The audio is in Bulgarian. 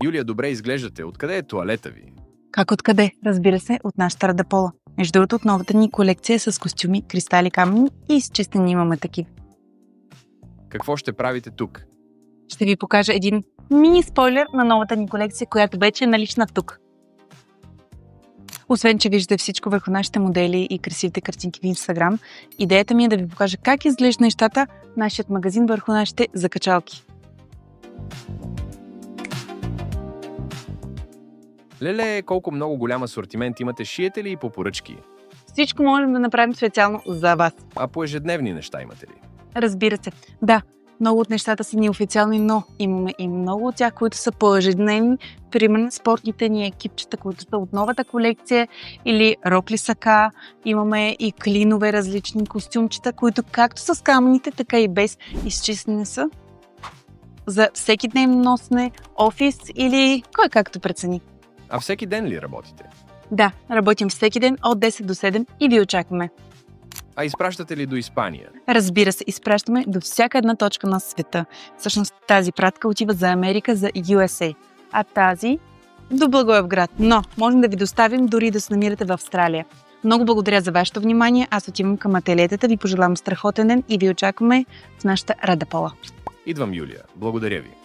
Юлия, добре изглеждате. Откъде е тоалета ви? Как откъде? Разбира се, от нашата Радапола. Между другото, от новата ни колекция с костюми, кристали, камъни и изчистени имаме такива. Какво ще правите тук? Ще ви покажа един мини спойлер на новата ни колекция, която вече е налична тук. Освен, че виждате всичко върху нашите модели и красивите картинки в Instagram, идеята ми е да ви покажа как изглежда нещата нашият магазин върху нашите закачалки. Леле, колко много голям асортимент имате, шиете ли и по поръчки? Всичко можем да направим специално за вас. А по ежедневни неща имате ли? Разбира се. Да, много от нещата са неофициални, но имаме и много от тях, които са по-ежедневни. Примерно спортните ни екипчета, които са от новата колекция, или рокли сака. Имаме и клинове, различни костюмчета, които както с камъните, така и без изчистени са. За всеки дневно носене, офис или кой както прецени. А всеки ден ли работите? Да, работим всеки ден от 10 до 7 и ви очакваме. А изпращате ли до Испания? Разбира се, изпращаме до всяка една точка на света. Всъщност тази пратка отива за Америка, за USA, а тази до Благоевград. Но можем да ви доставим дори да се намирате в Австралия. Много благодаря за вашето внимание. Аз отивам към ателиетата, ви пожелавам страхотен ден и ви очакваме в нашата Радапола. Идвам, Юлия. Благодаря ви.